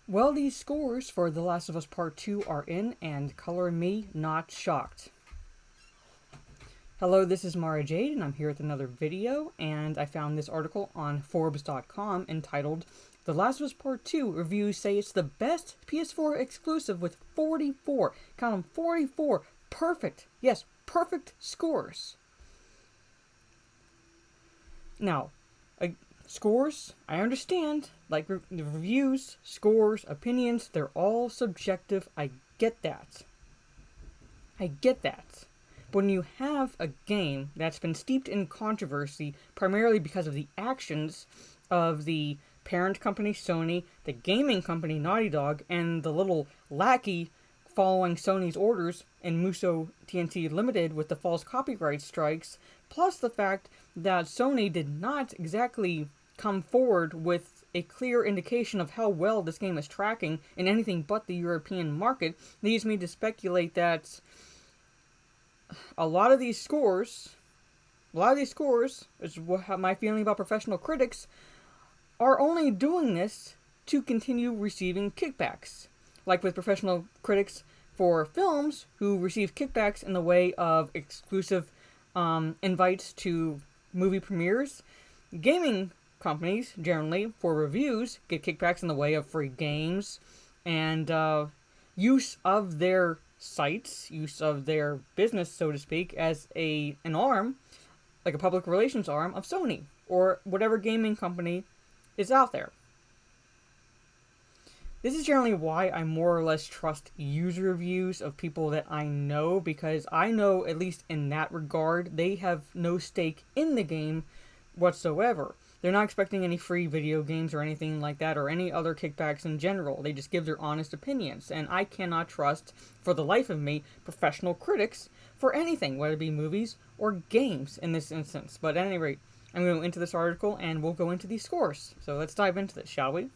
Well, these scores for The Last of Us Part 2 are in, and color me not shocked. Hello, this is Mara Jade, and I'm here with another video, and I found this article on Forbes.com entitled The Last of Us Part 2 reviews say it's the best PS4 exclusive with 44, count them, 44 perfect, yes, perfect scores. Now, scores, I understand, like the reviews, scores, opinions, they're all subjective. I get that. But when you have a game that's been steeped in controversy primarily because of the actions of the parent company Sony, the gaming company Naughty Dog, and the little lackey following Sony's orders in Muso TNT Limited with the false copyright strikes, plus the fact that Sony did not exactly come forward with a clear indication of how well this game is tracking in anything but the European market, leads me to speculate that a lot of these scores, is my feeling about professional critics, are only doing this to continue receiving kickbacks. Like with professional critics for films who receive kickbacks in the way of exclusive invites to movie premieres, gaming companies generally for reviews get kickbacks in the way of free games and use of their sites, use of their business, so to speak, as an arm, like a public relations arm of Sony or whatever gaming company is out there. This is generally why I more or less trust user reviews of people that I know, because I know, at least in that regard, they have no stake in the game whatsoever. They're not expecting any free video games or anything like that, or any other kickbacks in general. They just give their honest opinions, and I cannot trust, for the life of me, professional critics for anything, whether it be movies or games in this instance. But at any rate, I'm going to go into this article, and we'll go into these scores. So let's dive into this, shall we?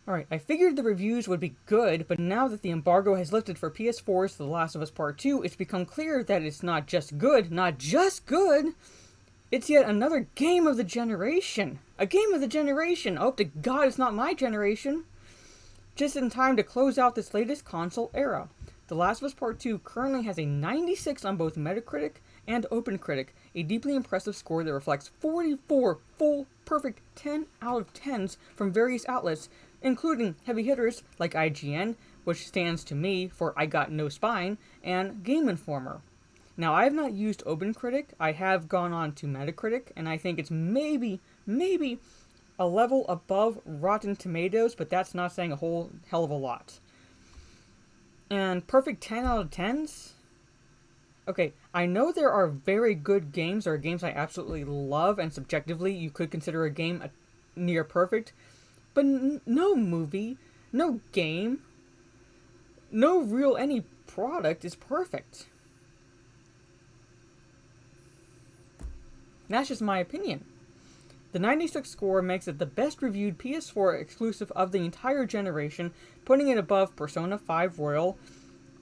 Alright, I figured the reviews would be good, but now that the embargo has lifted for PS4's The Last of Us Part 2, it's become clear that it's not just good, it's yet another game of the generation. A game of the generation! I hope to God it's not my generation. Just in time to close out this latest console era. The Last of Us Part 2 currently has a 96 on both Metacritic and OpenCritic, a deeply impressive score that reflects 44 full, perfect 10 out of 10s from various outlets, including heavy hitters like IGN, which stands to me for I Got No Spine, and Game Informer. Now, I have not used OpenCritic. I have gone on to Metacritic, and I think it's maybe a level above Rotten Tomatoes, but that's not saying a whole hell of a lot. And perfect 10 out of 10s? Okay, I know there are very good games, or games I absolutely love, and subjectively you could consider a game near perfect, but no movie, no game, no real any product is perfect. That's just my opinion. The 96 score makes it the best reviewed PS4 exclusive of the entire generation, putting it above Persona 5 Royal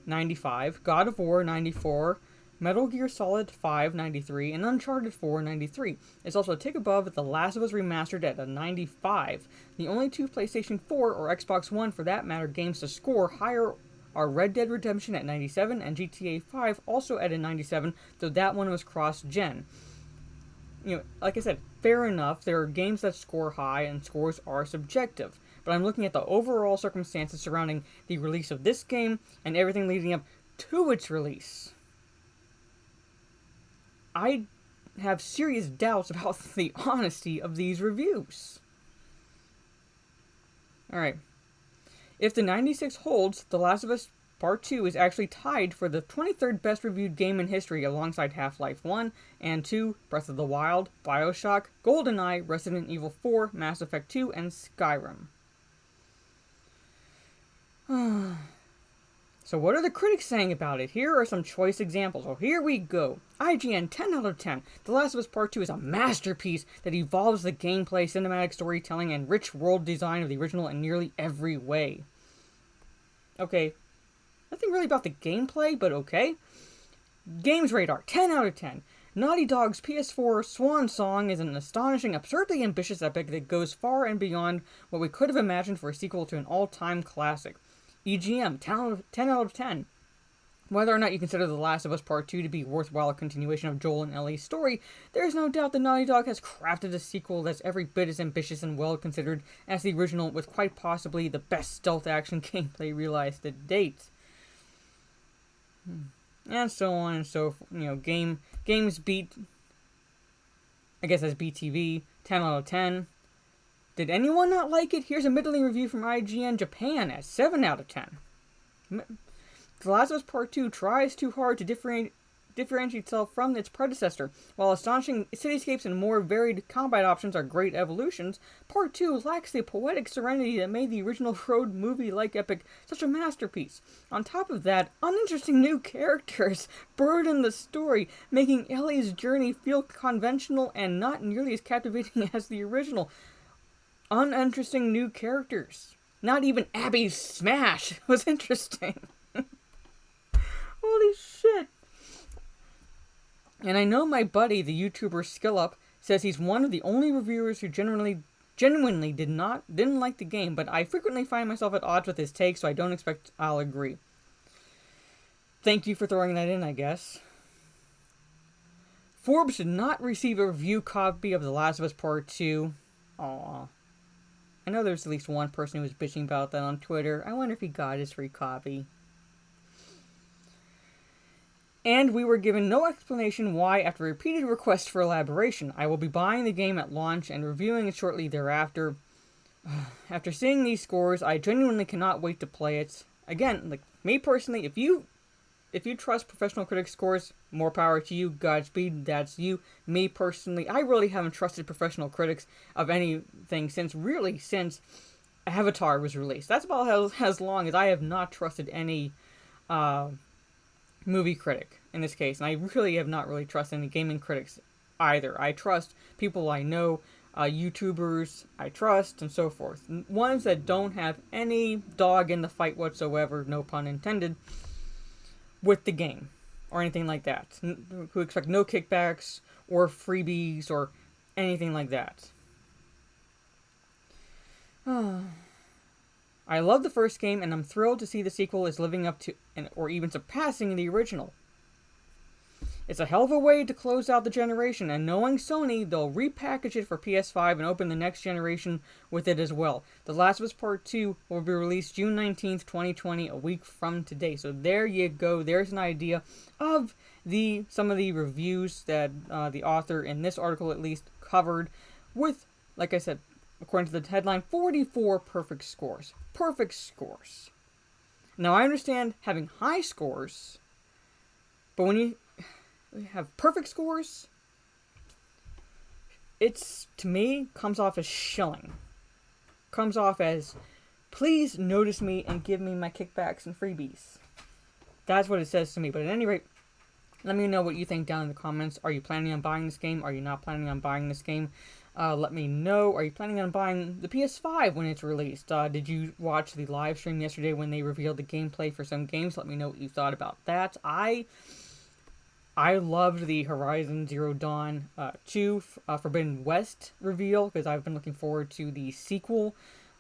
95, God of War 94, Metal Gear Solid 5 93, and Uncharted 4 93. It's also a tick above The Last of Us Remastered at a 95. The only two PlayStation 4 or Xbox One, for that matter, games to score higher are Red Dead Redemption at 97 and GTA 5 also at a 97, though that one was cross-gen. You know, like I said, fair enough, there are games that score high and scores are subjective, but I'm looking at the overall circumstances surrounding the release of this game and everything leading up to its release. I have serious doubts about the honesty of these reviews. Alright. If the 96 holds, The Last of Us Part 2 is actually tied for the 23rd best reviewed game in history alongside Half-Life 1 and 2, Breath of the Wild, BioShock, GoldenEye, Resident Evil 4, Mass Effect 2, and Skyrim. So what are the critics saying about it? Here are some choice examples. So here we go. IGN 10 out of 10. The Last of Us Part 2 is a masterpiece that evolves the gameplay, cinematic storytelling, and rich world design of the original in nearly every way. Okay, nothing really about the gameplay, but okay. Games Radar 10 out of 10. Naughty Dog's PS4 swan song is an astonishing, absurdly ambitious epic that goes far and beyond what we could have imagined for a sequel to an all-time classic. EGM, 10 out of 10. Whether or not you consider The Last of Us Part 2 to be a worthwhile continuation of Joel and Ellie's story, there is no doubt that Naughty Dog has crafted a sequel that's every bit as ambitious and well-considered as the original, with quite possibly the best stealth action gameplay realized to date. And so on and so forth. Games beat, I guess that's BTV, 10 out of 10. Did anyone not like it? Here's a middling review from IGN Japan at 7 out of 10. The Last of Us Part 2 tries too hard to differentiate itself from its predecessor. While astonishing cityscapes and more varied combat options are great evolutions, Part 2 lacks the poetic serenity that made the original road movie-like epic such a masterpiece. On top of that, uninteresting new characters burden the story, making Ellie's journey feel conventional and not nearly as captivating as the original. Uninteresting new characters. Not even Abby's smash was interesting. Holy shit. And I know my buddy, the YouTuber SkillUp, says he's one of the only reviewers who genuinely didn't like the game, but I frequently find myself at odds with his take, so I don't expect I'll agree. Thank you for throwing that in, I guess. Forbes did not receive a review copy of The Last of Us Part 2. Aww. I know there's at least one person who was bitching about that on Twitter. I wonder if he got his free copy. And we were given no explanation why, after repeated requests for elaboration. I will be buying the game at launch and reviewing it shortly thereafter. After seeing these scores, I genuinely cannot wait to play it. Again, like me personally, if you trust professional critics' scores, more power to you. Godspeed, that's you. Me personally, I really haven't trusted professional critics of anything since Avatar was released. That's about as long as I have not trusted any movie critic in this case, and I really have not really trusted any gaming critics either. I trust people I know, YouTubers I trust, and so forth. Ones that don't have any dog in the fight whatsoever, no pun intended, with the game, or anything like that. Who expect no kickbacks, or freebies, or anything like that. I love the first game, and I'm thrilled to see the sequel is living up to, or even surpassing the original. It's a hell of a way to close out the generation, and knowing Sony, they'll repackage it for PS5 and open the next generation with it as well. The Last of Us Part 2 will be released June 19th, 2020, a week from today. So there you go. There's an idea of some of the reviews that the author, in this article at least, covered with, like I said, according to the headline, 44 perfect scores. Perfect scores. Now, I understand having high scores, but when you have perfect scores, it's, to me, comes off as shilling. Comes off as, please notice me and give me my kickbacks and freebies. That's what it says to me. But at any rate, let me know what you think down in the comments. Are you planning on buying this game? Are you not planning on buying this game? Let me know. Are you planning on buying the PS5 when it's released? Did you watch the live stream yesterday when they revealed the gameplay for some games? Let me know what you thought about that. I loved the Horizon Zero Dawn 2 Forbidden West reveal, because I've been looking forward to the sequel.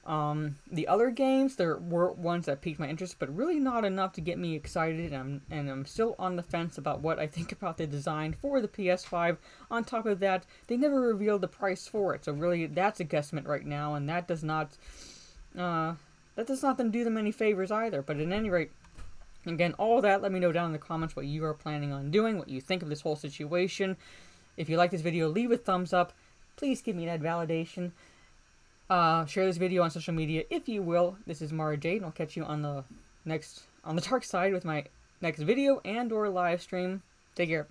The other games, there were ones that piqued my interest, but really not enough to get me excited, and I'm still on the fence about what I think about the design for the PS5. On top of that, they never revealed the price for it, so really that's a guesstimate right now, and that does not do them any favors either. But at any rate, again, all that, let me know down in the comments what you are planning on doing, what you think of this whole situation. If you like this video, leave a thumbs up. Please give me that validation. Share this video on social media if you will. This is Mara Jade, and I'll catch you on the dark side with my next video and or live stream. Take care.